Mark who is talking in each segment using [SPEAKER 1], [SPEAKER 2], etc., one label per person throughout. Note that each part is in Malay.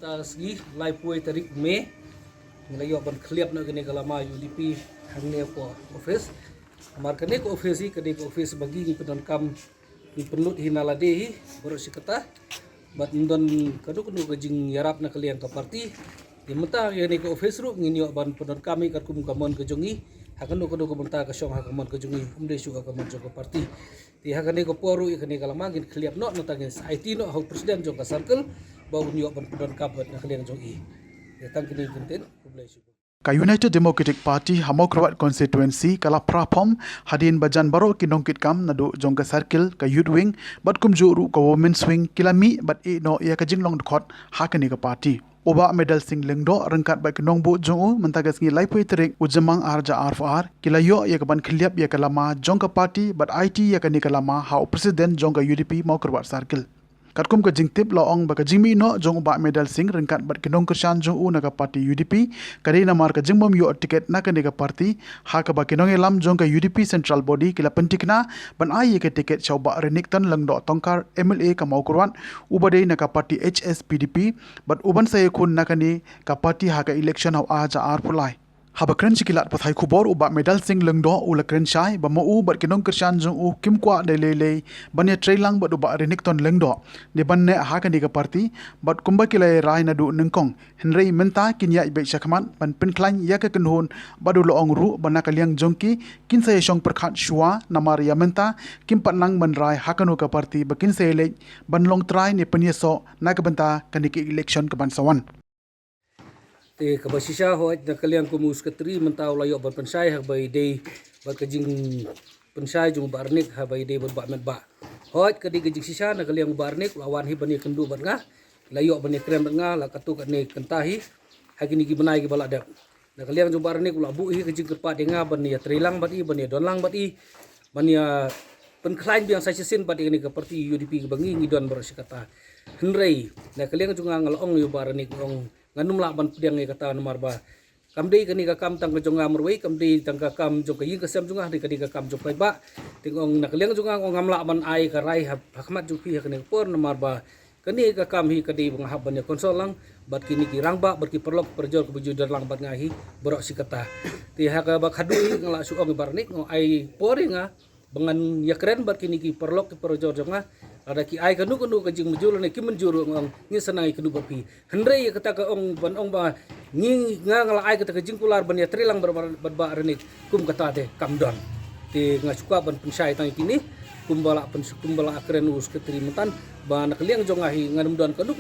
[SPEAKER 1] ta segi lai puai tarik me ngelayo ban kliap na gene kalama UDP hangne ko office amar kene ko office ko office bagi ni pedan kam ni penlut hinalade hi baru sikata bat ndon kadu gajing yarap na kalian ka parti di mata gene ko office ru ngini ban pedan kami kat kum kamon kejongi hakan kadu ko menta ka syong hakamon kejongi umde su ka kamon ko parti ti hakane ko poru ikane kalama gin kliap no tangin IT no hau presiden jong ka circle bau niyo ban pedan kabat na kalian jongi datang kini konten publish
[SPEAKER 2] Ka United Democratic Party Hamokrawat constituency kala prapom hadin bajan baro kinongkit kam nadu jongka circle ka youth wing bat kumju ru ka women's wing kilami bat e no ya ka jinglong khot hakani ka party oba medal sing lengdo rangkat ba kinong bu jongu mentagas ngi laipoi terek ujamang arja arfar kilayo ya ka ban khliap ya kalama jongka party bat IT ya ka ni kalama ha president jongka UDP Hamokrawat circle Katkum ka jingtip laong baka jingmi no jong ba medal sing rengkat bat kinong kersan jong u naga parti UDP kari namar ka jingbom yo tiket na ka nega parti ha ka ba kinong elam jong ka UDP central body kila pentikna ban ai ke tiket chauba renik tan langdo tongkar MLA ka Hamokrawat ubade na ka parti HSPDP bat uban saye kun na ka ni ka parti ha ka election haw aja ar pulai haba kren chikilat pathai khubor uba medal sing lengdo ula kren shai ba mo u bat kinong kersan jong u kimkwa de lele banya trailang bat uba renik ton lengdo de banne ha ka ni ka parti bat kumba kilai rai na du nengkong henry menta kinya ibe shakman ban penklan ya ka kenhun badu loong ru bana kaliang jongki kin sa yong perkhat shua namar ya menta kim patnang ban rai ha kanu ka parti bakin se le ban long try ne penyeso na ka banta kaniki election ka ban sawan
[SPEAKER 1] te kabasisha ho na kalian ko mus katri mentaw layo ban pensai ha bay day ba kajing pensai jung barnik ha bay day ba met ba hot kadi kajing sisa na kalian barnik lawan hi bani kendu ban nga layo bani krem nga la katu ne kentahi ha kini gi banai gi balada na kalian jung barnik la bu hi kajing kerpat nga bani ya trilang bati bani donlang bati bani ya penklain biang sa sin bati ni ka parti UDP ke bangi ngidon bersikata henrei na kalian jung ngalong yo barnik ong nganum la ban pediang kata nomor ba kamdei kani ka kam tang ka jonga merwei kamdei tang ka kam jong ka yin ka sem jonga di kadi ka kam jong ba tingong nakaliang jonga ngong ngamla ban ai ka rai hakmat jupi kani por nomor ba kani ka kam hi kadi bang haban ya konsol lang bat kini ki rang ba berki perlok perjor ke buju lang bat ngahi borok sikata ti ha ka ba khadui ngala su ong barnik ngong ai poringa bangan ya keren bat kini ki perlok ke perjor jonga ada ki ai kanu ka jing mujul ne ki menjuru ngong ngi sanai kanu bapi hendrei ya kata ka ong ban ong ba ngi ngala ai kata ka jing kular ban ya trilang ba renik kum kata de kamdon ti ngasuka ban pensai tang kini kumbala akren us ketrimentan ba nakliang jongahi nganum don kanu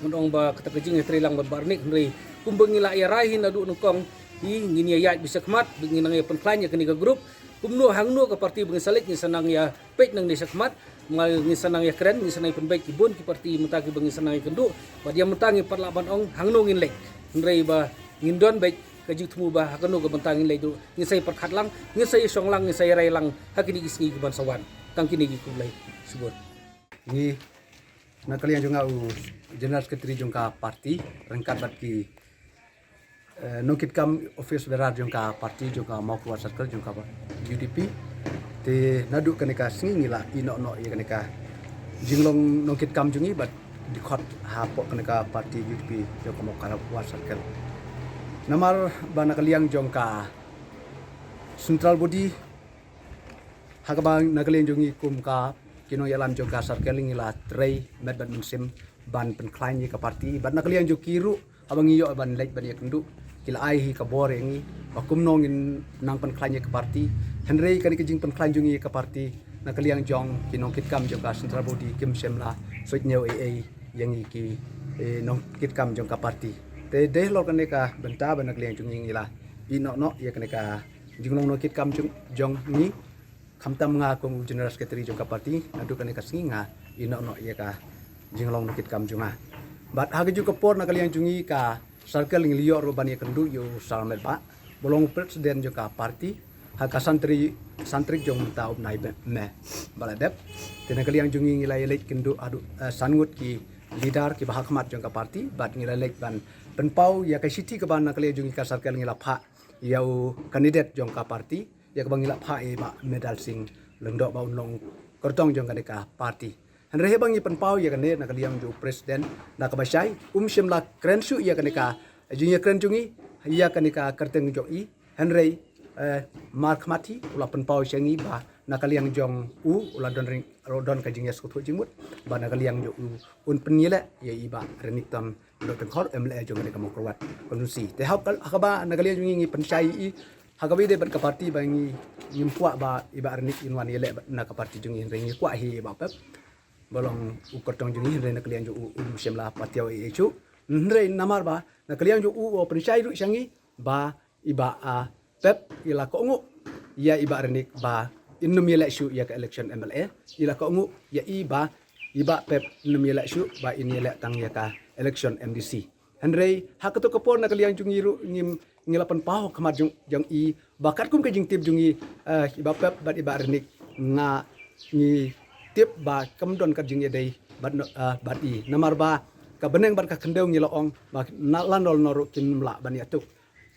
[SPEAKER 1] ong ba kata ka jing trilang ba renik hendrei kumbengila ya rahi nadu nukong i ngini ya bisa kemat nginang ya penklanya kani ka grup kumno hangno ka parti bengisalik ni sanang ya pet nang desa kemat ngal ni sanang ya keren ni sanang penbaik kibun ki parti mentagi bengi sanang kendu ba dia mentangi parlaban ong hangno ngin lek ngrei ba ngindon baik kaji tumu ba hakano ga mentangin lek du ni sai perkhat lang ni sai song lang ni sai rai lang hakini gisni ki ban sawan tang kini ki kulai subut
[SPEAKER 3] ni na kalian jonga u general secretary jongka parti rengkat bat ki nongkit kam office berar jongka parti jongka Hamokrawat circle jongka UDP te nadu kanika singi ngila ino no ya kanika jinglong nongkit kam jungi bat dikhot hapo kanika parti UDP jongka Hamokrawat circle namar bana kaliang jongka central body hakabang nakaliang jongi kumka kino yalam jongka circle ngila trei met ban mensim ban penklain ka parti bat nakaliang jo kiru abang iyo ban lek ban ya kendu kila ai hi ka borengi bakum nongin nang penklain ka parti henrei kan kejing penklain jungi ka parti na kaliang jong kinong kitkam jongka central body kim semla soit nyau ai yang iki nong kitkam jongka parti te deh lo kan ka benta ban kaliang jungi ngila ino no ya kan ka jinglong no kitkam jong ni kamtam nga kong general secretary jongka parti nadu kan ka singa ino no ya ka jinglong no kitkam junga bat hage juga por na kaliang jungi ka circle ngliyo ro ban ya kendu yo salmet ba bolong presiden jongka parti haka santri jong ta nai me baladep tena kaliang jungi ngilai lek kendu adu sangut ki leader ki bahakmat jongka parti bat ngilai lek ban penpau ya ka city ke ban kaliang jungi ka circle ngila pha yau kandidat jongka parti ya ka bangila pha e ba medal sing lengdok ba unlong kortong jongka deka parti Henry hebang ipan pau ya kane nak liang jo presiden nak kabashai shimla kren su ya kane ka junya kren jungi ya kane ka kerteng jo i Henry mark mati ula pen pau syangi ba nak liang jong ula don ring rodon ka jingya skut jingmut ba nak liang jo un penile ya iba renik tam do tengkor MLA jo kane ka mokrwat kondusi te hab hakaba nak liang jungi pensyai i hagawi de ban ka parti bangi nyimpua ba iba renik inwan yele nak ka parti jungi ring kwa hi ba pep bolong ukotong jungi hre nak liang ju shemla patiaw e chu hre namar ba nak liang ju open shai ru syangi ba iba a pep ila ko ngu ya iba renik ba innum yela shu ya ka election MLA ila ko ngu ya iba pep innum yela shu ba in yela tang ya ka election MDC hre hakato kapor nak liang jungi ru ngim ngilapan pau kamat jong i bakat kum ke jing tip jungi iba pep ba iba renik nga ni tip ba kamdon ka jing yedai bat i namar ba ka beneng bat ka kendeu ngiloong ba landol noru kin mla ban yatuk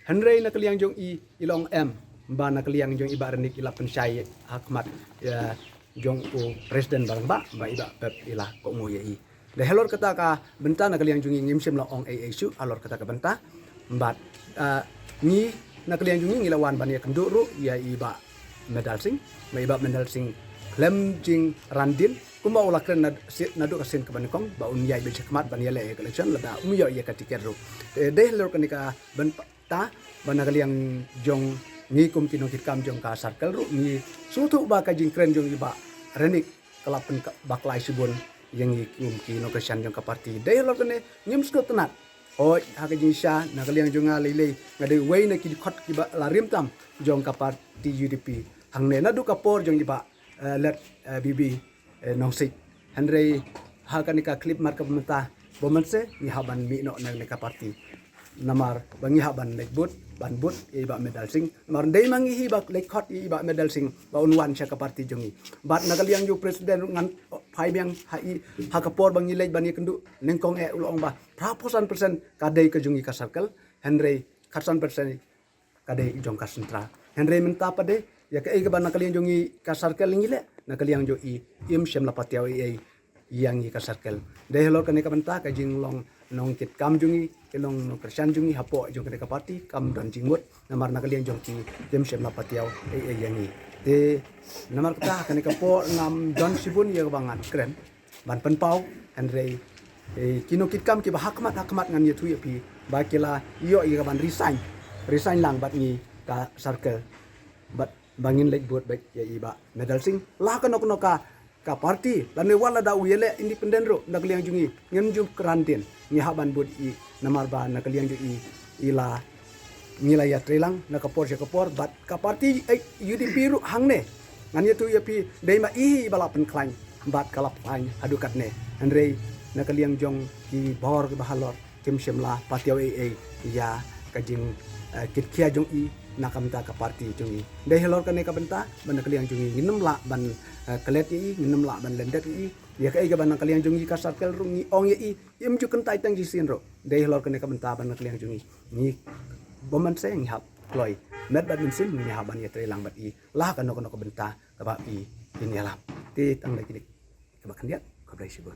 [SPEAKER 3] henrei na kaliang jong i ilong ba na kaliang jong iba renik ila pensyai hakmat ya jong presiden barang ba iba pep ila ko ngo ye i de helor kata ka benta na kaliang jong ngim sim la ong su alor kata ka benta bat ni na kaliang jong ngilawan ban ya kenduru ya iba medal sing klem jing randin kuma ula kren nadu kasin ke banikong ba unyai be chakmat ban yele election lada umyo ye katikeru de lor kanika ban ta banagaliang jong ni kum kinong kitkam jong ka circle ru ni sutu ba ka jing kren jong iba renik kalapen baklai sibun yang kum kino kesan jong ka parti de lor kane nyim skut tenat oi haka jing sha nagaliang jong lele ngade wei na ki khot ki ba larim tam jong ka parti UDP hangne nadu kapor jong iba let bibi nongsik Henry hakanika klip marka pemeta bomense ni haban mi no nang neka parti namar bangi haban lekbut ban but iba medal sing mar dei mangi hi bak lekhot iba medal sing ba unwan sya ka parti jongi bat nagaliang ju presiden ngan phai biang hai hakapor bangi lej bani kendu nengkong ulong ba praposan persen kadai ke jongi ka circle Henry khasan persen kadai jong ka sentra Henry menta pade ya ke ga ban kalian jongi ka circle ngile na kalian jo im shem la patiaw yang i ka circle de hello kane ka benta ka jing long nong kit kam jongi kelong no kersan jongi hapo jong ka parti kam dan jingmut namar na kalian jong ki im shem la patiaw yang i de namar ka kane ka po ngam don sibun ya bangan kren ban penpau Henry kino kit kam ki ba hakmat ngan ye tu ye pi ba kila yo i ka ban resign lang bat ni ka circle bat bangin lek buat baik ya iba medal sing lah kan ka parti lan wala da uyele independen ro nak liang jungi ngem ju kerantin ni haban bud i namar ba nak liang ju ila ngila ya trelang nak kapor bat ka parti UDP ru hangne ngan yetu ya pi deima i bala pen klang bat kalap pain adukat ne andre nak liang jong ki bor ke bahalor tim shemla patiaw ya kajing kit kia jong i nakamta ka parti jungi de helor ka ne ka benta ban kaliang jungi nginem la ban kelet i nginem la ban lendet i ya ka ga ban kaliang jungi ka circle rungi ong i im ju kentai tang jisin ro de helor ka ne ka benta ban kaliang jungi ni boman se ngi hap kloi met ban sim ni haban ya trelang bat i la ka no ka benta ka ba i ini alam ti tang lagi ka ba kandiat ka brai sibun